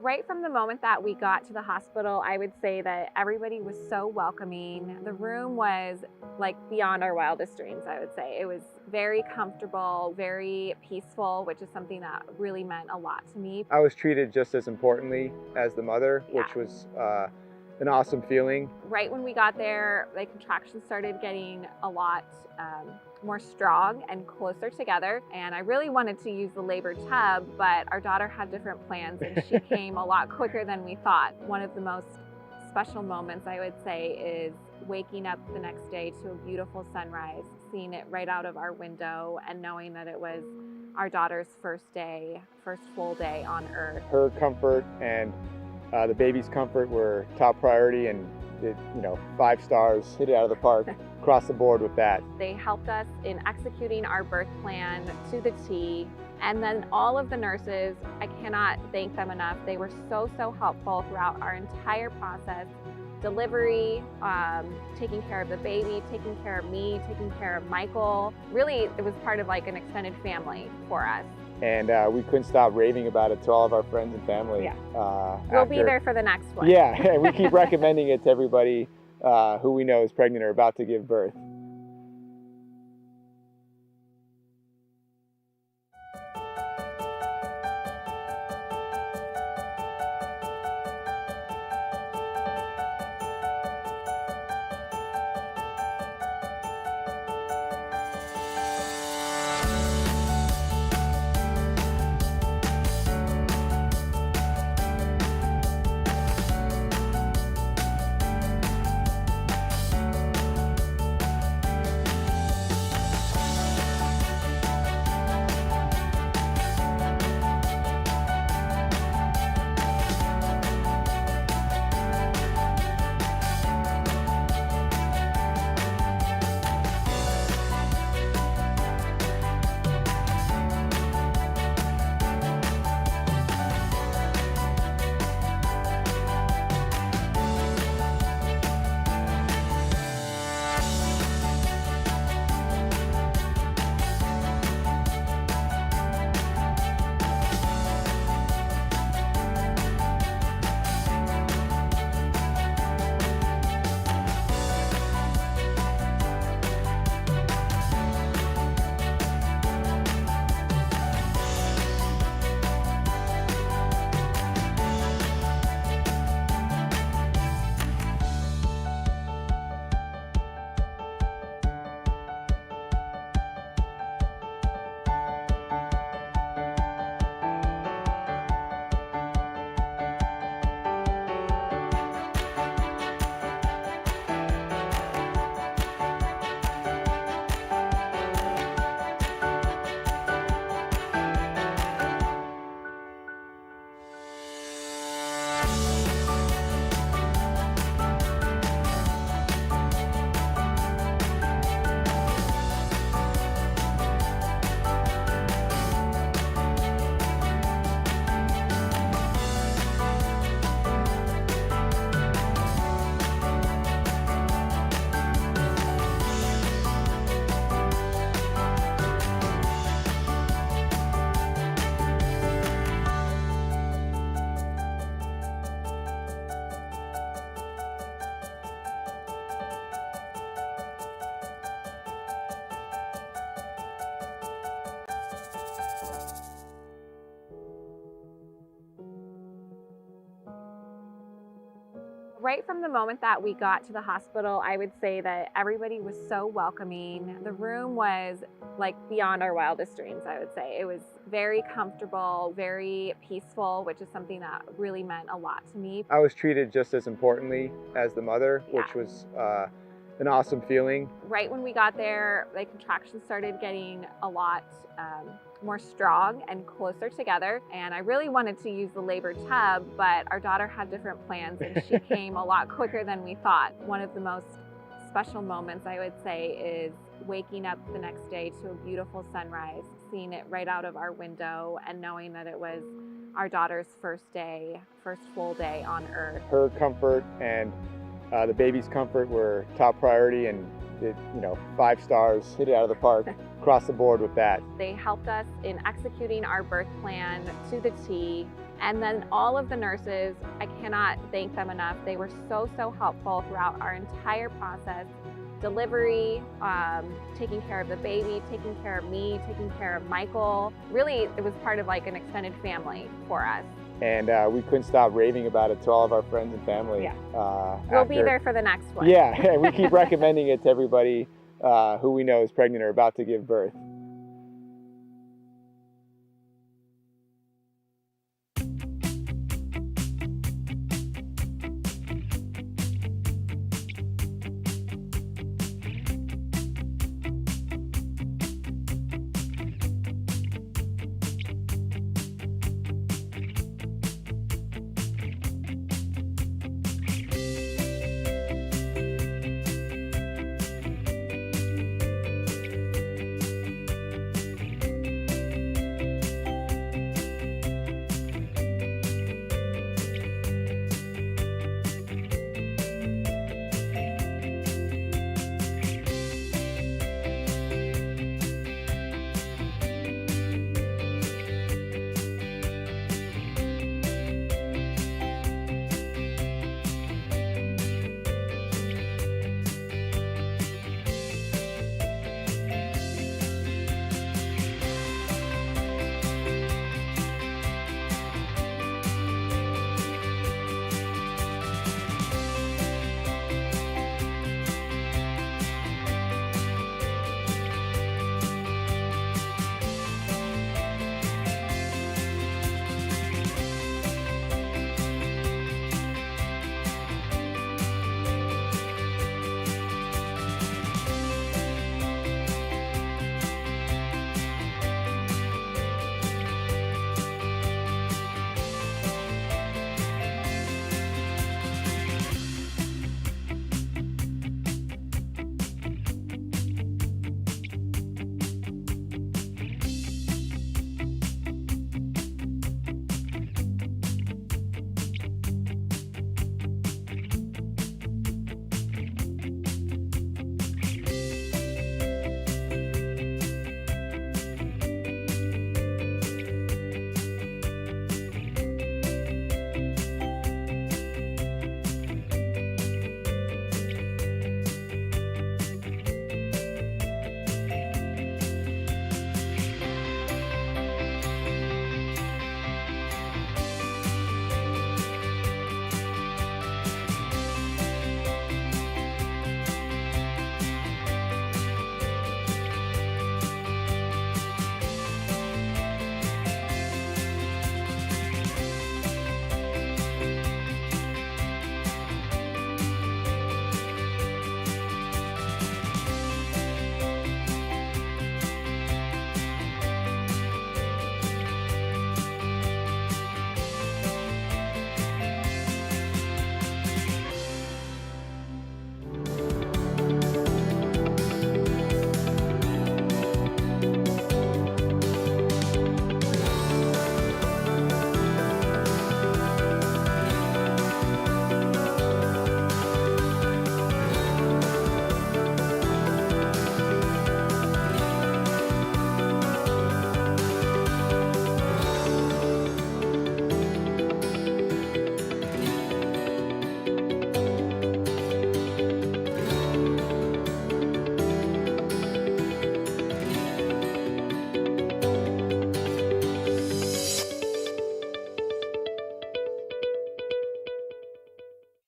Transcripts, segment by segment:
Right from the moment that we got to the hospital, I would say that everybody was so welcoming. The room was like beyond our wildest dreams, I would say. It was very comfortable, very peaceful, which is something that really meant a lot to me. I was treated just as importantly as the mother, Yeah. which was an awesome feeling. Right when we got there, the contractions started getting a lot more strong and closer together. And I really wanted to use the labor tub, but our daughter had different plans and she came a lot quicker than we thought. One of the most special moments, I would say, is waking up the next day to a beautiful sunrise, seeing it right out of our window and knowing that it was our daughter's first full day on Earth. Her comfort and the baby's comfort were top priority, and 5 stars, hit it out of the park, across the board with that. They helped us in executing our birth plan to the T. And then all of the nurses, I cannot thank them enough. They were so helpful throughout our entire process. Delivery, taking care of the baby, taking care of me, taking care of Michael. Really, it was part of like an extended family for us. And we couldn't stop raving about it to all of our friends and family. Yeah. We'll be there for the next one. Yeah, we keep recommending it to everybody who we know is pregnant or about to give birth. Right from the moment that we got to the hospital, I would say that everybody was so welcoming. The room was like beyond our wildest dreams, I would say. It was very comfortable, very peaceful, which is something that really meant a lot to me. I was treated just as importantly as the mother, which was an awesome feeling. Right when we got there, the contractions started getting a lot more strong and closer together. And I really wanted to use the labor tub, but our daughter had different plans and she came a lot quicker than we thought. One of the most special moments, I would say, is waking up the next day to a beautiful sunrise, seeing it right out of our window and knowing that it was our daughter's first full day on Earth. Her comfort and the baby's comfort were top priority, and did, 5 stars, hit it out of the park, across the board with that. They helped us in executing our birth plan to the T. And then all of the nurses, I cannot thank them enough. They were so helpful throughout our entire process. Delivery, taking care of the baby, taking care of me, taking care of Michael. Really, it was part of like an extended family for us. And we couldn't stop raving about it to all of our friends and family. Yeah. We'll be there for the next one. Yeah, and we keep recommending it to everybody who we know is pregnant or about to give birth.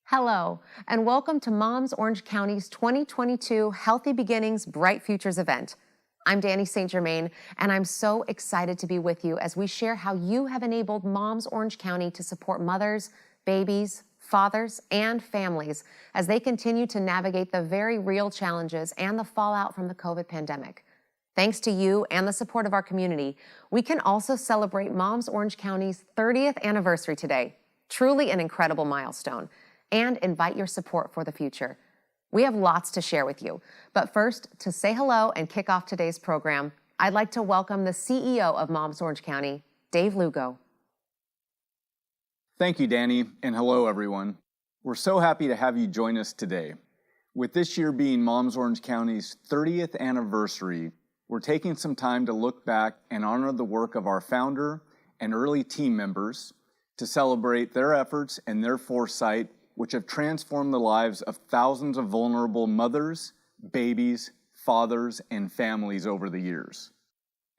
Hello, and welcome to Moms Orange County's 2022 Healthy Beginnings, Bright Futures event. I'm Danny St. Germain, and I'm so excited to be with you as we share how you have enabled Moms Orange County to support mothers, babies, fathers, and families as they continue to navigate the very real challenges and the fallout from the COVID pandemic. Thanks to you and the support of our community, we can also celebrate Moms Orange County's 30th anniversary today, truly an incredible milestone, and invite your support for the future. We have lots to share with you, but first, to say hello and kick off today's program, I'd like to welcome the CEO of Moms Orange County, Dave Lugo. Thank you, Danny, and hello, everyone. We're so happy to have you join us today. With this year being Moms Orange County's 30th anniversary, we're taking some time to look back and honor the work of our founder and early team members to celebrate their efforts and their foresight, which have transformed the lives of thousands of vulnerable mothers, babies, fathers, and families over the years.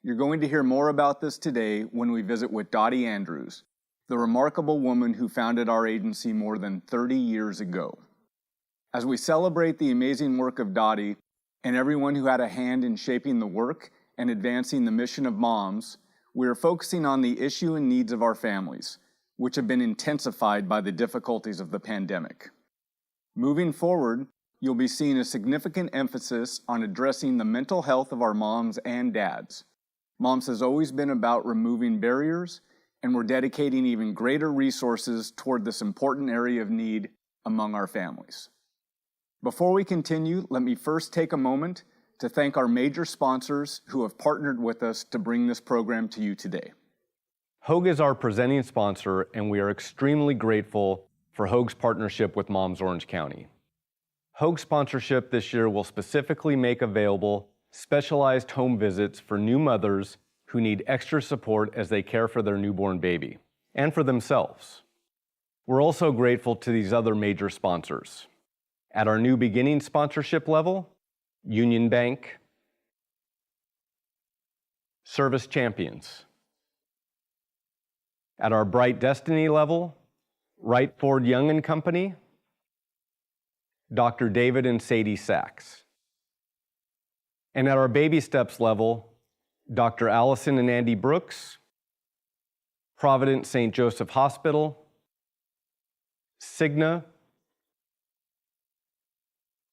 You're going to hear more about this today when we visit with Dottie Andrews, the remarkable woman who founded our agency more than 30 years ago. As we celebrate the amazing work of Dottie and everyone who had a hand in shaping the work and advancing the mission of moms, we are focusing on the issue and needs of our families, which have been intensified by the difficulties of the pandemic. Moving forward, you'll be seeing a significant emphasis on addressing the mental health of our moms and dads. Moms has always been about removing barriers, and we're dedicating even greater resources toward this important area of need among our families. Before we continue, let me first take a moment to thank our major sponsors who have partnered with us to bring this program to you today. Hoag is our presenting sponsor, and we are extremely grateful for Hoag's partnership with Moms Orange County. Hoag's sponsorship this year will specifically make available specialized home visits for new mothers who need extra support as they care for their newborn baby, and for themselves. We're also grateful to these other major sponsors. At our new beginning sponsorship level, Union Bank, Service Champions. At our Bright Destiny level, Wright Ford Young and Company, Dr. David and Sadie Sachs. And at our Baby Steps level, Dr. Allison and Andy Brooks, Providence St. Joseph Hospital, Cigna,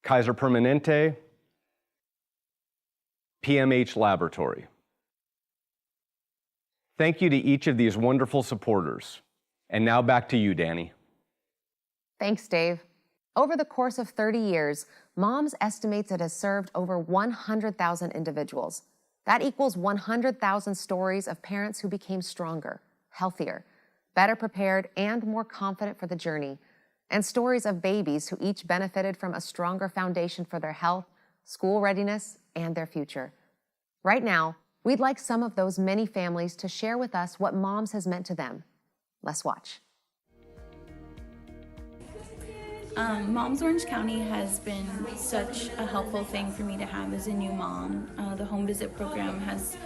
Kaiser Permanente, PMH Laboratory. Thank you to each of these wonderful supporters. And now back to you, Danny. Thanks, Dave. Over the course of 30 years, Moms estimates it has served over 100,000 individuals. That equals 100,000 stories of parents who became stronger, healthier, better prepared, and more confident for the journey, and stories of babies who each benefited from a stronger foundation for their health, school readiness, and their future. Right now, we'd like some of those many families to share with us what Moms has meant to them. Let's watch. Moms Orange County has been such a helpful thing for me to have as a new mom. The home visit program has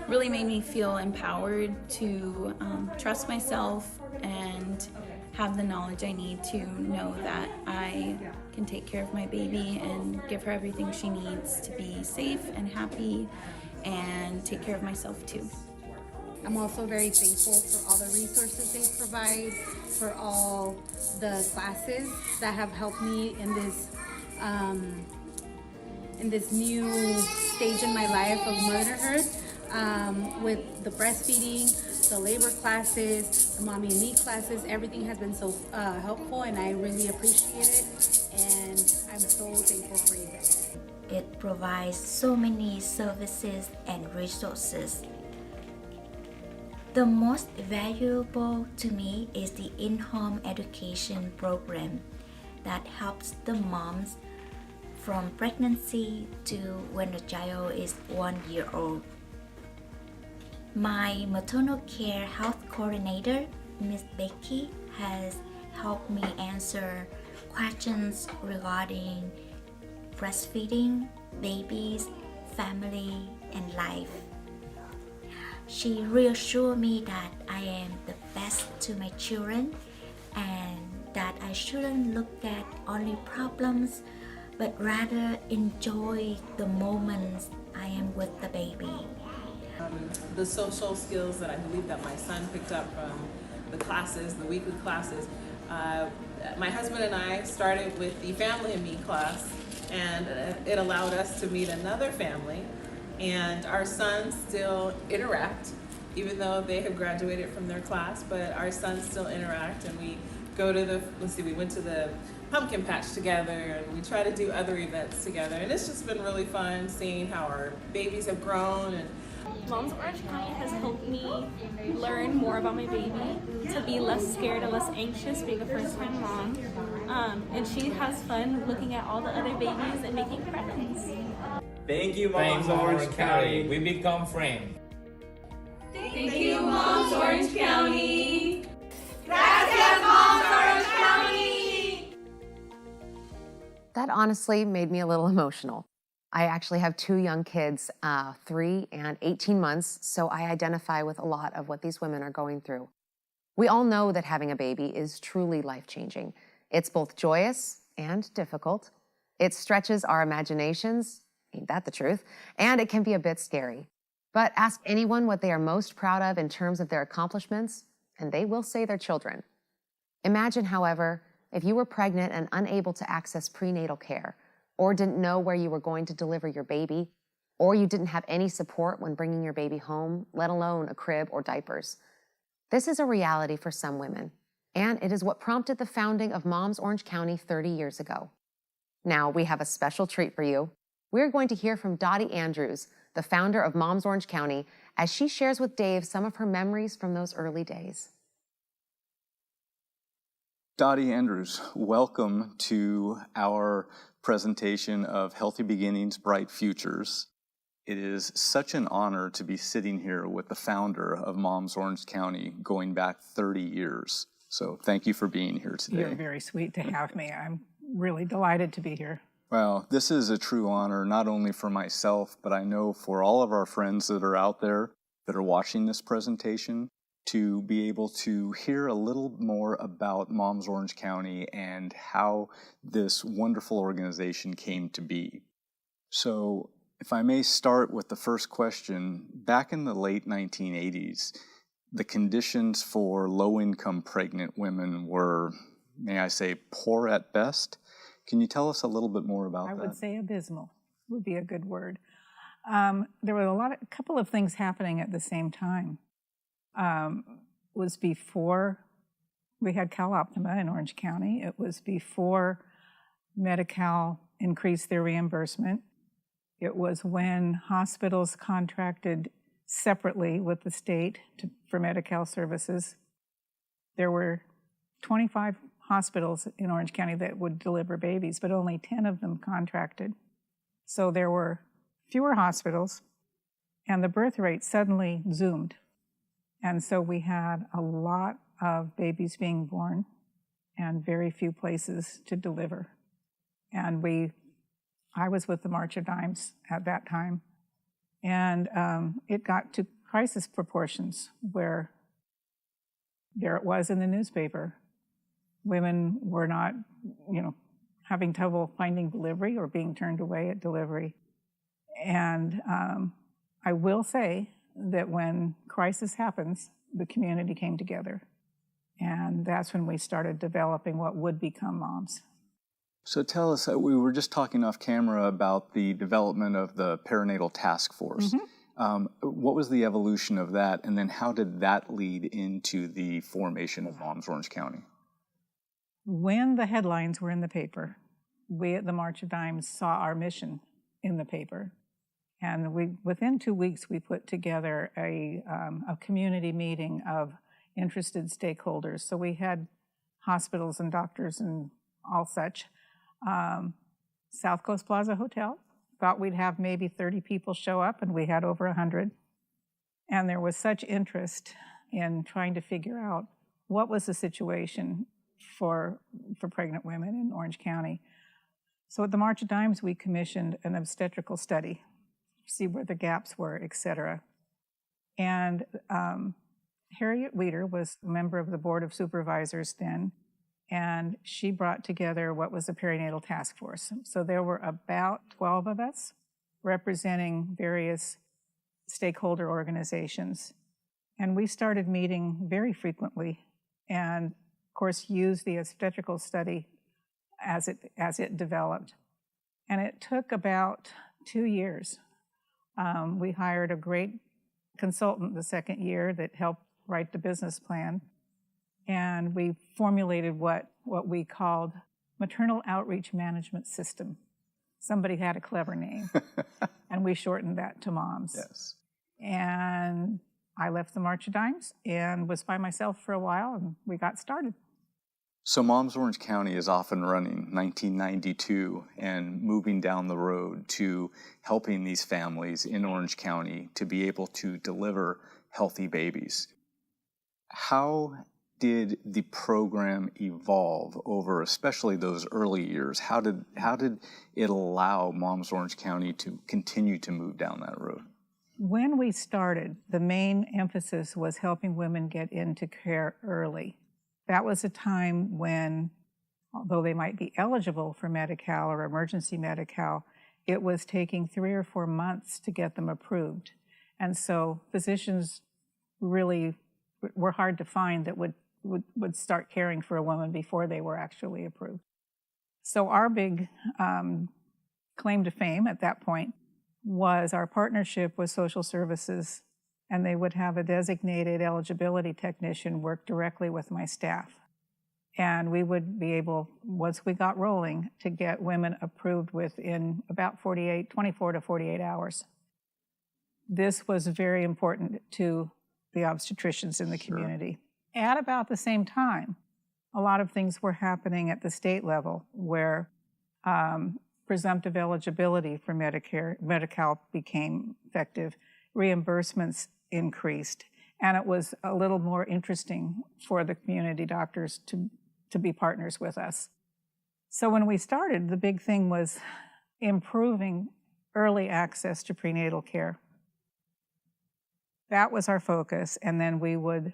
really made me feel empowered to trust myself and have the knowledge I need to know that I can take care of my baby and give her everything she needs to be safe and happy and take care of myself too. I'm also very thankful for all the resources they provide, for all the classes that have helped me in this new stage in my life of motherhood, with the breastfeeding, the labor classes, the mommy and me classes. Everything has been so helpful, and I really appreciate it, and I'm so thankful for you guys. It provides so many services and resources. The most valuable to me is the in-home education program that helps the moms from pregnancy to when the child is 1 year old. My maternal care health coordinator, Miss Becky, has helped me answer questions regarding breastfeeding, babies, family, and life. She reassured me that I am the best to my children and that I shouldn't look at only problems, but rather enjoy the moments I am with the baby. The social skills that I believe that my son picked up from the classes, the weekly classes. My husband and I started with the Family and Me class, and it allowed us to meet another family, and our sons still interact, even though they have graduated from their class, but our sons still interact, and we go to we went to the pumpkin patch together, and we try to do other events together, and it's just been really fun seeing how our babies have grown, and Moms Orange County has helped me learn more about my baby, to be less scared and less anxious being a first-time mom. And she has fun looking at all the other babies and making friends. Thank you, Moms Orange County. We become friends. Thank you, Moms Orange County. Gracias, Moms Orange County! That honestly made me a little emotional. I actually have 2 young kids, 3 and 18 months, so I identify with a lot of what these women are going through. We all know that having a baby is truly life-changing. It's both joyous and difficult. It stretches our imaginations, ain't that the truth, and it can be a bit scary. But ask anyone what they are most proud of in terms of their accomplishments, and they will say their children. Imagine, however, if you were pregnant and unable to access prenatal care, or didn't know where you were going to deliver your baby, or you didn't have any support when bringing your baby home, let alone a crib or diapers. This is a reality for some women, and it is what prompted the founding of Moms Orange County 30 years ago. Now, we have a special treat for you. We're going to hear from Dottie Andrews, the founder of Moms Orange County, as she shares with Dave some of her memories from those early days. Dottie Andrews, welcome to our presentation of Healthy Beginnings, Bright Futures. It is such an honor to be sitting here with the founder of Moms Orange County going back 30 years. So thank you for being here today. You're very sweet to have me. I'm really delighted to be here. Well, this is a true honor, not only for myself, but I know for all of our friends that are out there that are watching this presentation, to be able to hear a little more about Moms Orange County and how this wonderful organization came to be. So if I may start with the first question, back in the late 1980s, the conditions for low-income pregnant women were, may I say, poor at best. Can you tell us a little bit more about that? I would say abysmal would be a good word. There were a couple of things happening at the same time. Was before we had Cal Optima in Orange County. It was before Medi-Cal increased their reimbursement. It was when hospitals contracted separately with the state for Medi-Cal services. There were 25 hospitals in Orange County that would deliver babies, but only 10 of them contracted. So there were fewer hospitals, and the birth rate suddenly zoomed. And so we had a lot of babies being born and very few places to deliver. And I was with the March of Dimes at that time, and it got to crisis proportions where there it was in the newspaper. Women were not, having trouble finding delivery or being turned away at delivery. And I will say that when crisis happens, the community came together. And that's when we started developing what would become Moms. So tell us, we were just talking off camera about the development of the perinatal task force. Mm-hmm. What was the evolution of that, and then how did that lead into the formation of Moms Orange County? When the headlines were in the paper, we at the March of Dimes saw our mission in the paper. And within 2 weeks, we put together a community meeting of interested stakeholders. So we had hospitals and doctors and all such. South Coast Plaza Hotel thought we'd have maybe 30 people show up, and we had over 100. And there was such interest in trying to figure out what was the situation for pregnant women in Orange County. So at the March of Dimes, we commissioned an obstetrical study, see where the gaps were, et cetera. And Harriet Weeder was a member of the Board of Supervisors then, and she brought together what was the perinatal task force. So there were about 12 of us representing various stakeholder organizations. And we started meeting very frequently and, of course, used the obstetrical study as it developed. And it took about 2 years. We hired a great consultant the second year that helped write the business plan. And we formulated what we called Maternal Outreach Management System. Somebody had a clever name, and we shortened that to MOMS. Yes. And I left the March of Dimes and was by myself for a while, and we got started. So Moms Orange County is off and running 1992 and moving down the road to helping these families in Orange County to be able to deliver healthy babies. How did the program evolve over especially those early years? How did it allow Moms Orange County to continue to move down that road? When we started, the main emphasis was helping women get into care early. That was a time when, although they might be eligible for Medi-Cal or emergency Medi-Cal, it was taking 3 or 4 months to get them approved. And so physicians really were hard to find that would start caring for a woman before they were actually approved. So our big claim to fame at that point was our partnership with social services, and they would have a designated eligibility technician work directly with my staff. And we would be able, once we got rolling, to get women approved within about 24 to 48 hours. This was very important to the obstetricians in the community. At about the same time, a lot of things were happening at the state level where presumptive eligibility for Medi-Cal became effective, reimbursements increased, and it was a little more interesting for the community doctors to be partners with us. So when we started, the big thing was improving early access to prenatal care. That was our focus, and then we would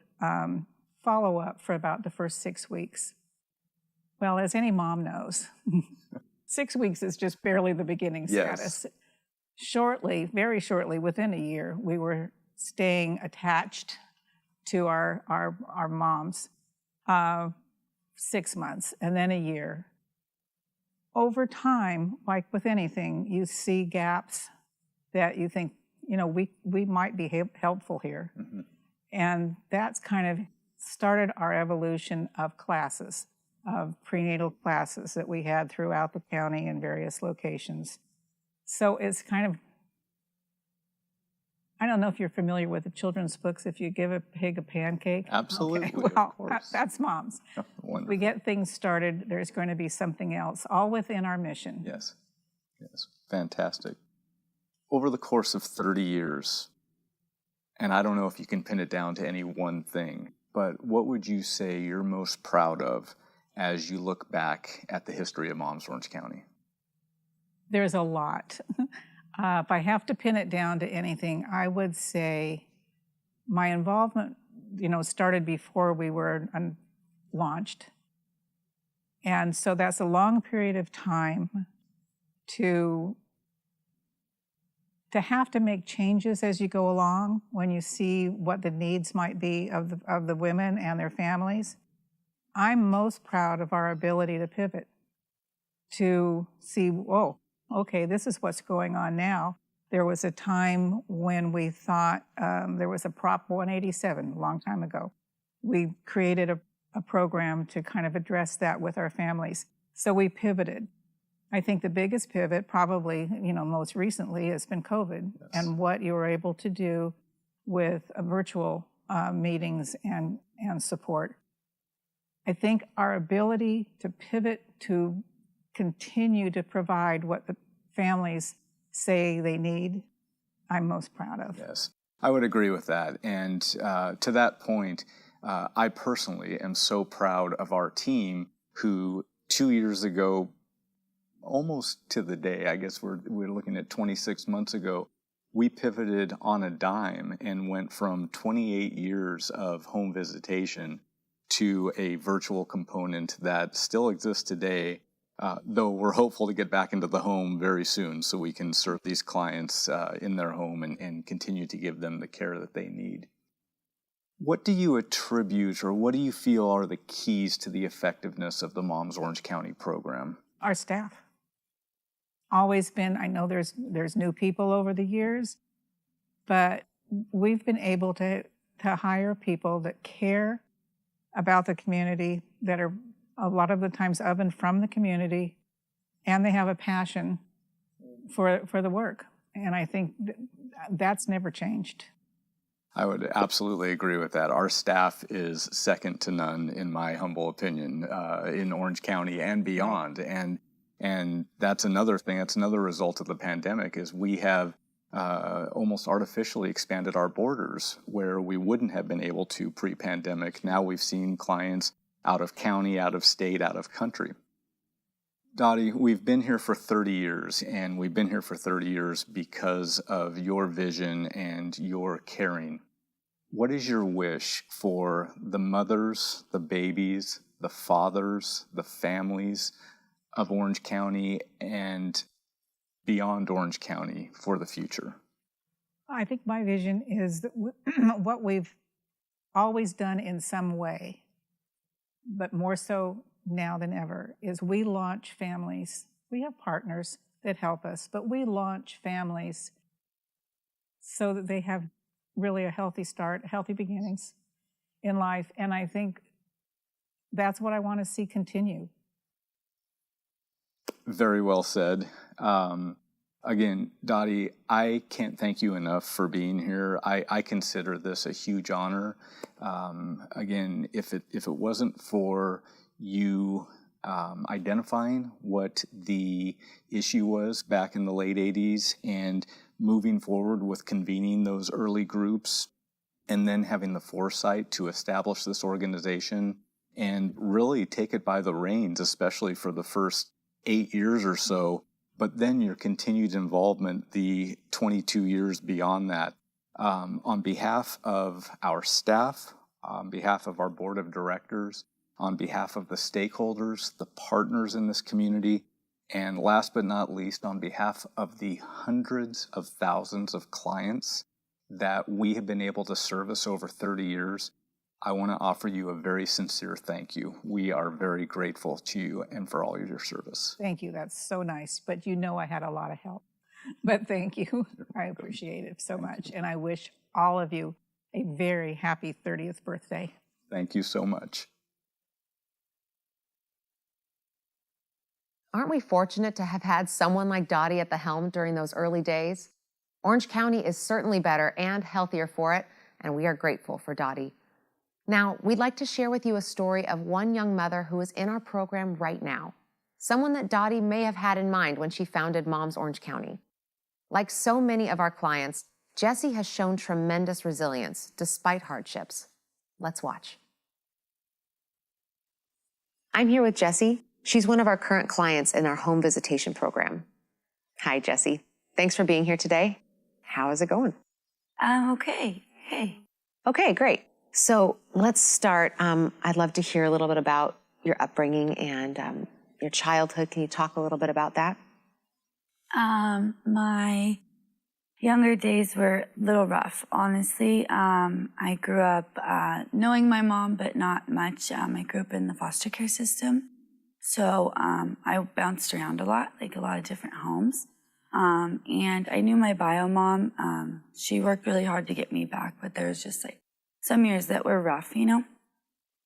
follow up for about the first 6 weeks. Well, as any mom knows, 6 weeks is just barely the beginning status. Yes. Shortly, very shortly, within a year, we were staying attached to our moms. 6 months, and then a year. Over time, like with anything, you see gaps that you think, we might be helpful here. Mm-hmm. And that's kind of started our evolution of classes, of prenatal classes that we had throughout the county in various locations. So it's kind of, I don't know if you're familiar with the children's books, If You Give a Pig a Pancake. Absolutely, okay. Well, of course. That's moms. We get things started, there's going to be something else, all within our mission. Yes, fantastic. Over the course of 30 years, and I don't know if you can pin it down to any one thing, but what would you say you're most proud of as you look back at the history of Moms Orange County? There's a lot. If I have to pin it down to anything, I would say my involvement, started before we were launched. And so that's a long period of time to have to make changes as you go along when you see what the needs might be of the women and their families. I'm most proud of our ability to pivot, to see, okay, this is what's going on now. There was a time when we thought there was a Prop 187 a long time ago. We created a program to kind of address that with our families. So we pivoted. I think the biggest pivot probably, most recently has been COVID. Yes. And what you were able to do with virtual meetings and support. I think our ability to pivot to continue to provide what the families say they need, I'm most proud of. Yes, I would agree with that. And to that point, I personally am so proud of our team who 2 years ago, almost to the day, I guess we're looking at 26 months ago, we pivoted on a dime and went from 28 years of home visitation to a virtual component that still exists today. Though we're hopeful to get back into the home very soon so we can serve these clients in their home and continue to give them the care that they need. What do you attribute or what do you feel are the keys to the effectiveness of the Moms Orange County program? Our staff. Always been, I know there's new people over the years, but we've been able to hire people that care about the community, that are a lot of the times of and from the community, and they have a passion for the work. And I think that's never changed. I would absolutely agree with that. Our staff is second to none, in my humble opinion, in Orange County and beyond. And that's another thing. That's another result of the pandemic is we have almost artificially expanded our borders where we wouldn't have been able to pre-pandemic. Now we've seen clients out of county, out of state, out of country. Dottie, we've been here for 30 years, and we've been here for 30 years because of your vision and your caring. What is your wish for the mothers, the babies, the fathers, the families of Orange County and beyond Orange County for the future? I think my vision is that what we've always done in some way, but more so now than ever, is we launch families. We have partners that help us, but we launch families so that they have really a healthy start, healthy beginnings in life. And I think that's what I want to see continue. Very well said. Again, Dottie, I can't thank you enough for being here. I consider this a huge honor. Again, if it wasn't for you identifying what the issue was back in the late 80s and moving forward with convening those early groups and then having the foresight to establish this organization and really take it by the reins, especially for the first 8 years or so, but then your continued involvement the 22 years beyond that. On behalf of our staff, on behalf of our board of directors, on behalf of the stakeholders, the partners in this community, and last but not least, on behalf of the hundreds of thousands of clients that we have been able to service over 30 years, I want to offer you a very sincere thank you. We are very grateful to you and for all of your service. Thank you. That's so nice. But you know I had a lot of help. But thank you. I appreciate it so much. And I wish all of you a very happy 30th birthday. Thank you so much. Aren't we fortunate to have had someone like Dottie at the helm during those early days? Orange County is certainly better and healthier for it, and we are grateful for Dottie. Now, we'd like to share with you a story of one young mother who is in our program right now, someone that Dottie may have had in mind when she founded Moms Orange County. Like so many of our clients, Jessie has shown tremendous resilience despite hardships. Let's watch. I'm here with Jessie. She's one of our current clients in our home visitation program. Hi, Jessie. Thanks for being here today. How is it going? Okay. Hey. Okay, great. So let's start. I'd love to hear a little bit about your upbringing and your childhood. Can you talk a little bit about that? My younger days were a little rough, honestly. I grew up knowing my mom, but not much. I grew up in the foster care system. So I bounced around a lot, like a lot of different homes. And I knew my bio mom. She worked really hard to get me back, but there was just like some years that were rough, you know.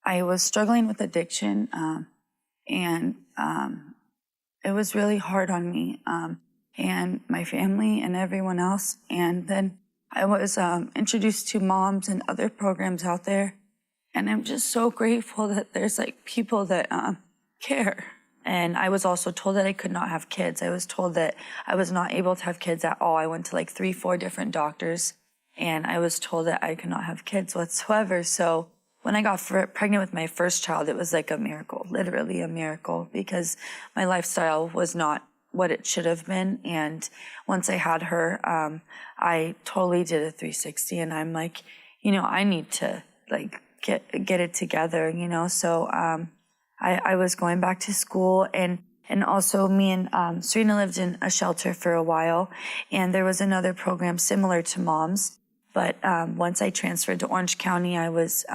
I was struggling with addiction, and it was really hard on me and my family and everyone else. And then I was introduced to moms and other programs out there. And I'm just so grateful that there's like people that care. And I was also told that I could not have kids. I was told that I was not able to have kids at all. I went to like 3-4 different doctors, and I was told that I could not have kids whatsoever. So when I got pregnant with my first child, it was like a miracle, literally a miracle, because my lifestyle was not what it should have been. And once I had her, I totally did a 360, and I'm like, you know, I need to like get it together, you know. So I was going back to school, and also me and Serena lived in a shelter for a while, and there was another program similar to Moms. But once I transferred to Orange County, I was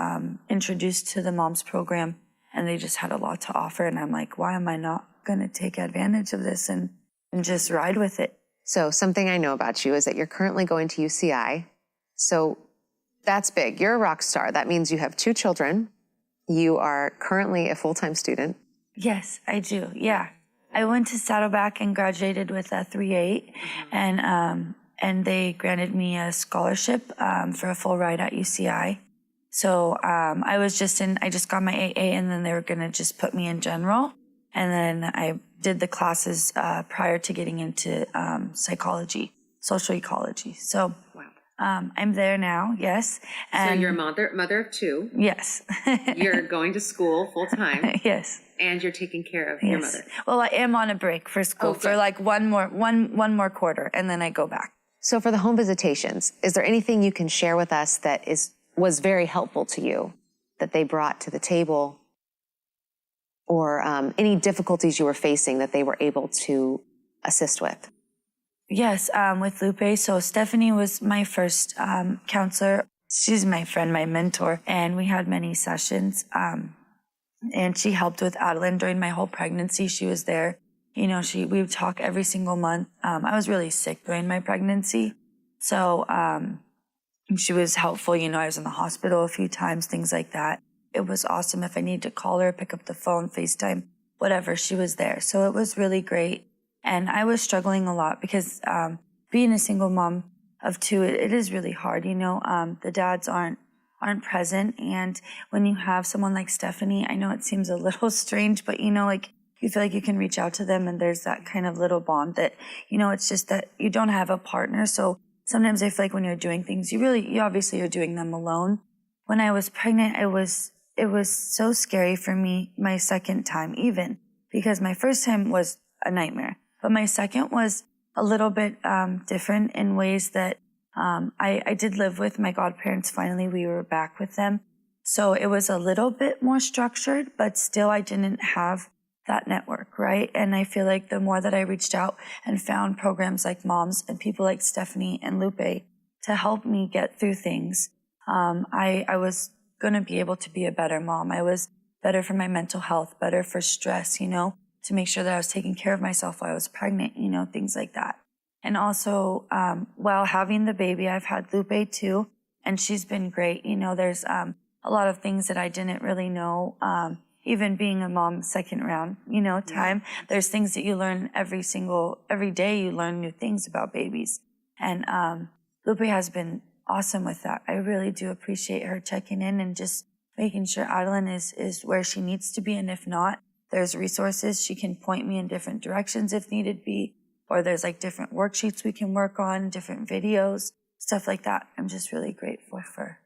introduced to the Moms program, and they just had a lot to offer. And I'm like, why am I not going to take advantage of this and just ride with it? So something I know about you is that you're currently going to UCI. So that's big. You're a rock star. That means you have 2 children. You are currently a full-time student. Yes, I do. Yeah. I went to Saddleback and graduated with a 3.8. And and they granted me a scholarship for a full ride at UCI. So I just got my AA, and then they were going to just put me in general. And then I did the classes prior to getting into psychology, social ecology. So I'm there now, yes. And so you're a mother of two. Yes. You're going to school full time. Yes. And you're taking care of your mother. Well, I am on a break for school for like one more quarter, and then I go back. So for the home visitations, is there anything you can share with us that was very helpful to you that they brought to the table, or any difficulties you were facing that they were able to assist with? Yes, with Lupe. So Stephanie was my first counselor. She's my friend, my mentor, and we had many sessions. And she helped with Adeline during my whole pregnancy. She was there. You know, we would talk every single month. I was really sick during my pregnancy. So she was helpful. You know, I was in the hospital a few times, things like that. It was awesome. If I needed to call her, pick up the phone, FaceTime, whatever, she was there. So it was really great. And I was struggling a lot because being a single mom of two, it is really hard. You know, the dads aren't present. And when you have someone like Stephanie, I know it seems a little strange, but you know, like you feel like you can reach out to them, and there's that kind of little bond that, you know, it's just that you don't have a partner. So sometimes I feel like when you're doing things, you obviously are doing them alone. When I was pregnant, it was so scary for me, my second time even, because my first time was a nightmare, but my second was a little bit different in ways that I did live with my godparents. Finally, we were back with them. So it was a little bit more structured, but still I didn't have that network, right? And I feel like the more that I reached out and found programs like Moms and people like Stephanie and Lupe to help me get through things, I was going to be able to be a better mom. I was better for my mental health, better for stress, you know, to make sure that I was taking care of myself while I was pregnant, you know, things like that. And also, while having the baby, I've had Lupe too, and she's been great. You know, there's a lot of things that I didn't really know, even being a mom second round, you know, time. There's things that you learn every day you learn new things about babies. And Lupe has been awesome with that. I really do appreciate her checking in and just making sure Adeline is where she needs to be. And if not, there's resources. She can point me in different directions if needed be. Or there's like different worksheets we can work on, different videos, stuff like that. I'm just really grateful for her.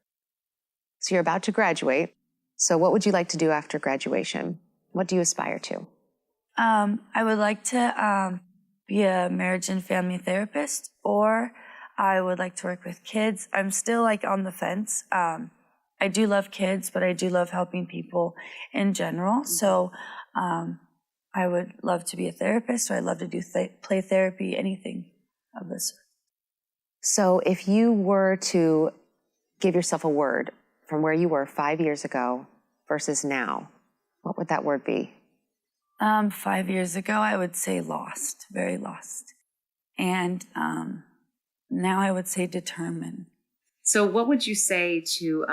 So you're about to graduate. So what would you like to do after graduation? What do you aspire to? I would like to be a marriage and family therapist, or I would like to work with kids. I'm still like on the fence. I do love kids, but I do love helping people in general. So I would love to be a therapist, or I'd love to do play therapy, anything of this sort. So if you were to give yourself a word from where you were 5 years ago versus now, what would that word be? 5 years ago, I would say lost, very lost. And now I would say determined. So what would you say to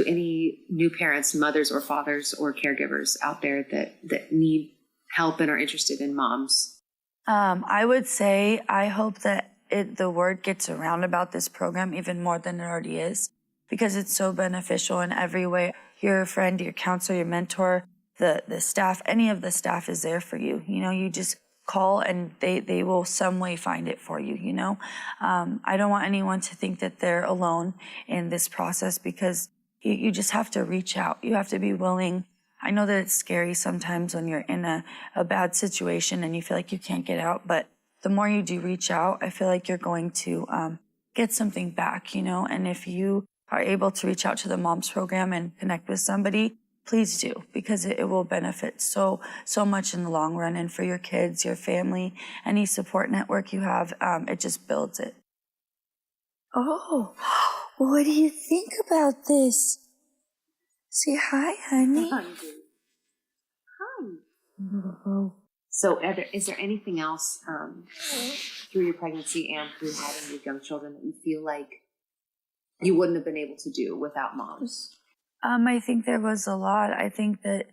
any new parents, mothers or fathers or caregivers out there that need help and are interested in moms? I would say I hope that the word gets around about this program even more than it already is, because it's so beneficial in every way. Your friend, your counselor, your mentor, the staff, any of the staff is there for you. You know, you just call and they will some way find it for you, you know. I don't want anyone to think that they're alone in this process, because you just have to reach out. You have to be willing. I know that it's scary sometimes when you're in a bad situation and you feel like you can't get out, but the more you do reach out, I feel like you're going to get something back, you know. And if you are able to reach out to the Moms program and connect with somebody, please do, because it will benefit so much in the long run. And for your kids, your family, any support network you have, it just builds it. Oh, what do you think about this? Say hi, honey. Hi. So is there anything else through your pregnancy and through having your young children that you feel like you wouldn't have been able to do without Moms? I think there was a lot. I think that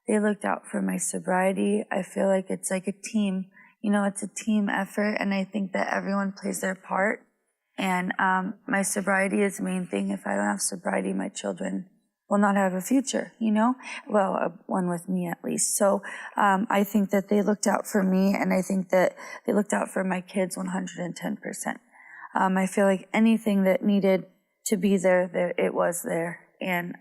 they looked out for my sobriety. I feel like it's like a team. it's a team effort, and I think that everyone plays their part. And my sobriety is the main thing. If I don't have sobriety, my children will not have a future, well, one with me at least. So I think that they looked out for me, and I think that they looked out for my kids 110%. I feel like anything that needed to be there, it was there. And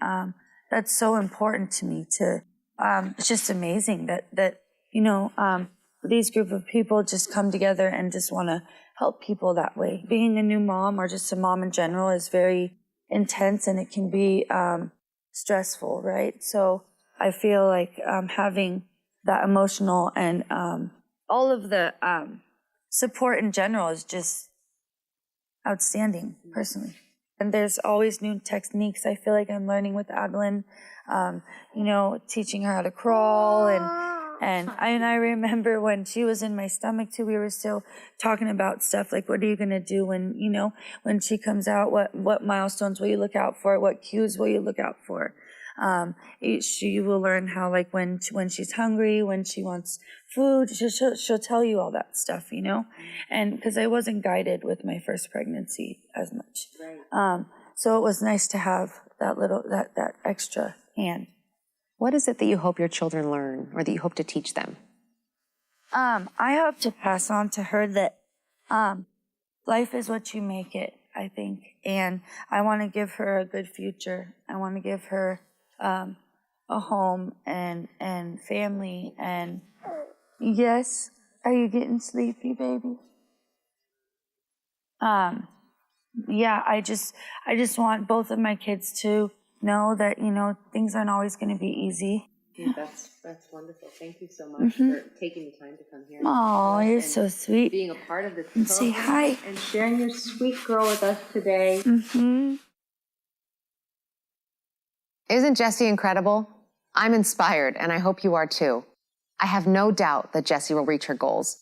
that's so important to me. It's just amazing that these group of people just come together and just want to help people that way. Being a new mom, or just a mom in general, is very intense, and it can be stressful, right? So I feel like having that emotional and all of the support in general is just outstanding, personally. And there's always new techniques I feel like I'm learning with Adeline, teaching her how to crawl. And I remember when she was in my stomach too, we were still talking about stuff like, what are you going to do when she comes out? What milestones will you look out for? What cues will you look out for? She will learn how, like, when she's hungry, when she wants food, she'll tell you all that stuff, and because I wasn't guided with my first pregnancy as much. Right. So it was nice to have that extra hand. What is it that you hope your children learn, or that you hope to teach them? I hope to pass on to her that life is what you make it, I think. And I want to give her a good future. I want to give her a home and family. And yes, are you getting sleepy, baby? Yeah, I just want both of my kids to know that, things aren't always going to be easy. Yeah, that's wonderful. Thank you so much for taking the time to come here. Oh, you're so sweet. Being a part of this And say hi. and sharing your sweet girl with us today. Isn't Jessie incredible? I'm inspired, and I hope you are too. I have no doubt that Jessie will reach her goals.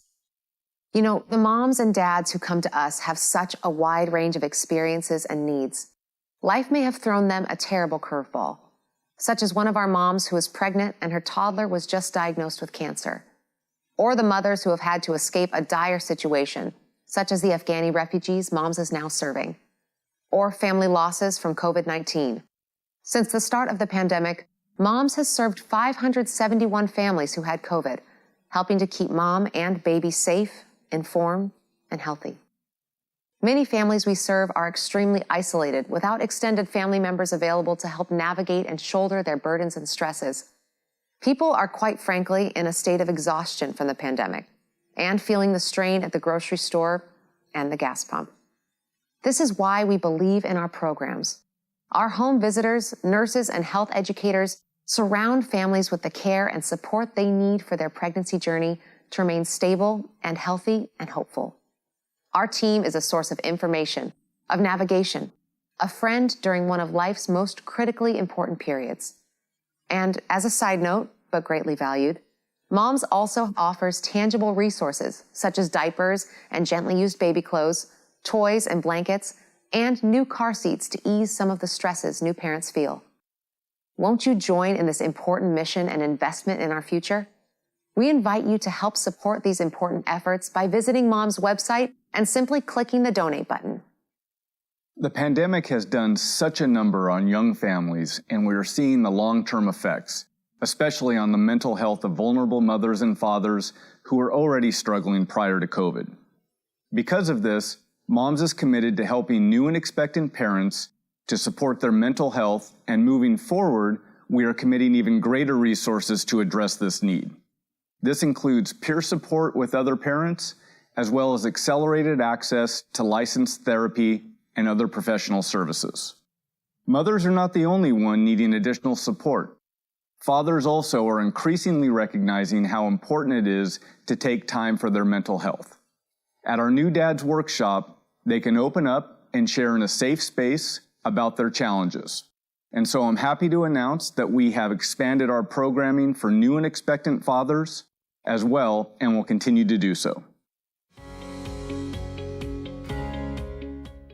The moms and dads who come to us have such a wide range of experiences and needs. Life may have thrown them a terrible curveball, such as one of our moms who was pregnant and her toddler was just diagnosed with cancer, or the mothers who have had to escape a dire situation, such as the Afghani refugees Moms is now serving, or family losses from COVID-19. Since the start of the pandemic, Moms has served 571 families who had COVID, helping to keep mom and baby safe, informed, and healthy. Many families we serve are extremely isolated, without extended family members available to help navigate and shoulder their burdens and stresses. People are, quite frankly, in a state of exhaustion from the pandemic and feeling the strain at the grocery store and the gas pump. This is why we believe in our programs. Our home visitors, nurses, and health educators surround families with the care and support they need for their pregnancy journey to remain stable and healthy and hopeful. Our team is a source of information, of navigation, a friend during one of life's most critically important periods. And as a side note, but greatly valued, Moms also offers tangible resources such as diapers and gently used baby clothes, toys and blankets, and new car seats to ease some of the stresses new parents feel. Won't you join in this important mission and investment in our future? We invite you to help support these important efforts by visiting Mom's website and simply clicking the donate button. The pandemic has done such a number on young families, and we are seeing the long-term effects, especially on the mental health of vulnerable mothers and fathers who were already struggling prior to COVID. Because of this, Moms is committed to helping new and expectant parents to support their mental health, and moving forward, we are committing even greater resources to address this need. This includes peer support with other parents, as well as accelerated access to licensed therapy and other professional services. Mothers are not the only one needing additional support. Fathers also are increasingly recognizing how important it is to take time for their mental health. At our New Dads Workshop, they can open up and share in a safe space about their challenges. And so I'm happy to announce that we have expanded our programming for new and expectant fathers as well, and will continue to do so.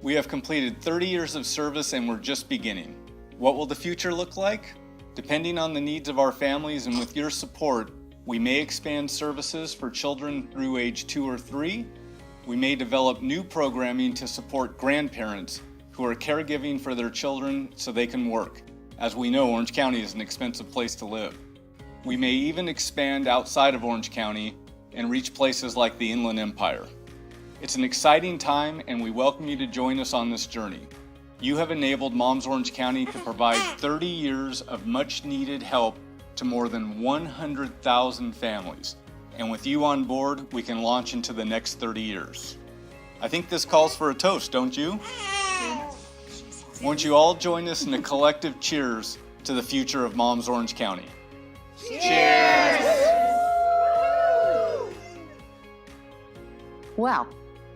We have completed 30 years of service and we're just beginning. What will the future look like? Depending on the needs of our families and with your support, We may expand services for children through age 2 or 3. We may develop new programming to support grandparents who are caregiving for their children so they can work. As we know, Orange County is an expensive place to live. We may even expand outside of Orange County and reach places like the Inland Empire. It's an exciting time, and we welcome you to join us on this journey. You have enabled Moms Orange County to provide 30 years of much needed help to more than 100,000 families. And with you on board, we can launch into the next 30 years. I think this calls for a toast, don't you? Won't you all join us in a collective cheers to the future of Moms Orange County? Cheers! Well,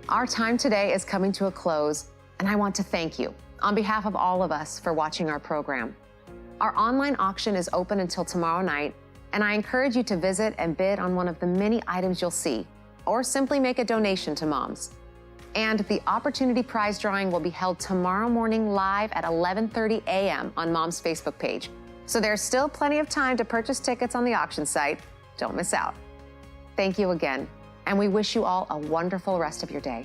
our time today is coming to a close, and I want to thank you on behalf of all of us for watching our program. Our online auction is open until tomorrow night, and I encourage you to visit and bid on one of the many items you'll see, or simply make a donation to Moms. And the Opportunity Prize drawing will be held tomorrow morning live at 11:30 a.m. on Mom's Facebook page. So there's still plenty of time to purchase tickets on the auction site. Don't miss out. Thank you again, and we wish you all a wonderful rest of your day.